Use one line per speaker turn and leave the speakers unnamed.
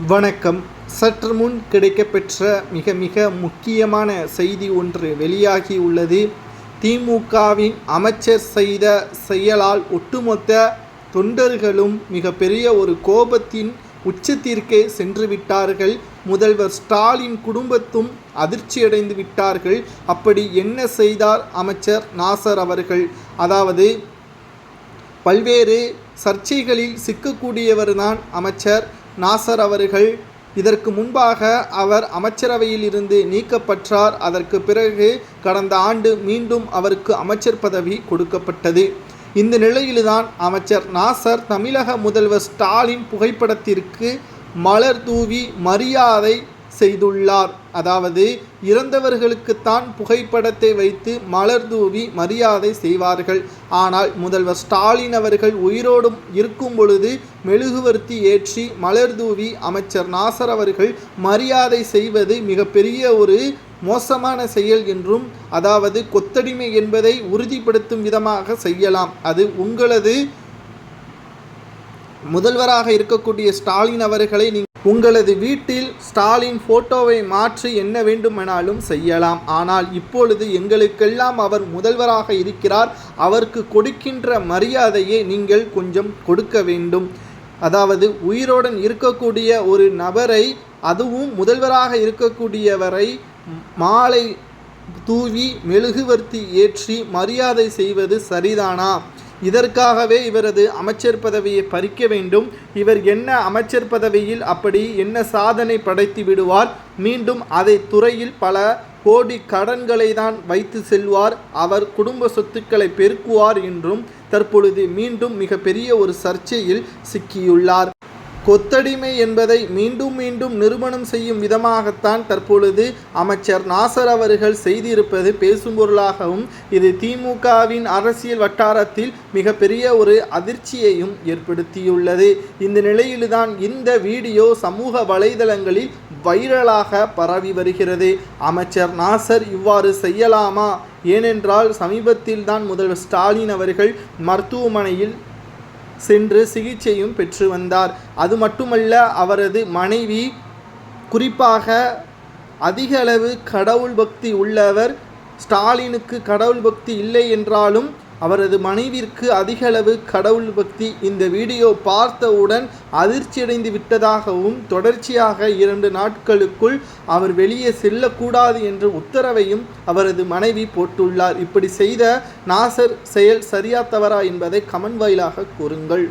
வணக்கம். சற்று முன் கிடைக்கப்பெற்ற மிக முக்கியமான செய்தி ஒன்று வெளியாகியுள்ளது. திமுகவின் அமைச்சர் செய்த செயலால் ஒட்டுமொத்த தொண்டர்களும் மிகப்பெரிய ஒரு கோபத்தின் உச்சத்திற்கே சென்று விட்டார்கள். முதல்வர் ஸ்டாலின் குடும்பத்தும் அதிர்ச்சியடைந்து விட்டார்கள். அப்படி என்ன செய்தார் அமைச்சர் நாசர் அவர்கள்? அதாவது பல்வேறு சர்ச்சைகளில் சிக்கக்கூடியவர்தான் அமைச்சர் நாசர் அவர்கள். இதற்கு முன்பாக அவர் அமைச்சரவையில் இருந்து நீக்கப்பட்டார். அதற்கு பிறகு கடந்த ஆண்டு மீண்டும் அவருக்கு அமைச்சர் பதவி கொடுக்கப்பட்டது. இந்த நிலையில்தான் அமைச்சர் நாசர் தமிழக முதல்வர் ஸ்டாலின் புகைப்படத்திற்கு மலர் தூவி மரியாதை செய்துள்ளார். அதாவது இறந்தவர்களுக்குத்தான் புகைப்படத்தை வைத்து மலர் தூவி மரியாதை செய்வார்கள். ஆனால் முதல்வர் ஸ்டாலின் அவர்கள் உயிரோடு இருக்கும் பொழுது மெழுகுவர்த்தி ஏற்றி மலர் தூவி அமைச்சர் நாசர் அவர்கள் மரியாதை செய்வது மிகப்பெரிய ஒரு மோசமான செயல் என்றும், அதாவது கொத்தடிமை என்பதை உறுதிப்படுத்தும் விதமாக செய்யலாம். அது உங்களது முதல்வராக இருக்கக்கூடிய ஸ்டாலின் அவர்களை உங்களது வீட்டில் ஸ்டாலின் போட்டோவை மாற்றி என்ன வேண்டுமானாலும் செய்யலாம். ஆனால் இப்பொழுது எங்களுக்கெல்லாம் அவர் முதல்வராக இருக்கிறார், அவருக்கு கொடுக்கின்ற மரியாதையை நீங்கள் கொஞ்சம் கொடுக்க வேண்டும். அதாவது உயிரோடன் இருக்கக்கூடிய ஒரு நபரை, அதுவும் முதல்வராக இருக்கக்கூடியவரை மாலை தூவி மெழுகுவர்த்தி ஏற்றி மரியாதை செய்வது சரிதானா? இதற்காகவே இவரது அமைச்சர் பதவியை பறிக்க வேண்டும். இவர் என்ன அமைச்சர் பதவியில் அப்படி என்ன சாதனை படைத்து விடுவார்? மீண்டும் அதை துறையில் பல கோடி கடன்களை தான் வைத்து செல்வார். அவர் குடும்ப சொத்துக்களை பெருக்குவார் என்றும் தற்பொழுது மீண்டும் மிகப்பெரிய ஒரு சர்ச்சையில் சிக்கியுள்ளார். கொத்தடிமை என்பதை மீண்டும் நிரூபணம் செய்யும் விதமாகத்தான் தற்பொழுது அமைச்சர் நாசர் அவர்கள் செய்திருப்பது பேசும் பொருளாகவும், இது திமுகவின் அரசியல் வட்டாரத்தில் மிகப்பெரிய ஒரு அதிர்ச்சியையும் ஏற்படுத்தியுள்ளது. இந்த நிலையில்தான் இந்த வீடியோ சமூக வலைதளங்களில் வைரலாக பரவி வருகிறது. அமைச்சர் நாசர் இவ்வாறு செய்யலாமா? ஏனென்றால் சமீபத்தில் தான் முதல்வர் ஸ்டாலின் அவர்கள் மருத்துவமனையில் சென்று சிகிச்சையும் பெற்று வந்தார். அது மட்டுமல்ல, அவரது மனைவி குறிப்பாக அதிக அளவு கடவுள் பக்தி உள்ளவர். ஸ்டாலினுக்கு கடவுள் பக்தி இல்லை என்றாலும் அவரது மனைவிற்கு அதிக அளவு கடவுள் பக்தி. இந்த வீடியோ பார்த்தவுடன் அதிர்ச்சியடைந்து விட்டதாகவும், தொடர்ச்சியாக 2 நாட்களுக்குள் அவர் வெளியே செல்லக்கூடாது என்ற உத்தரவையும் அவரது மனைவி போட்டுள்ளார். இப்படி செய்த நாசர் செயல் சரியா தவறா என்பதை கமெண்ட் வாயிலாக கூறுங்கள்.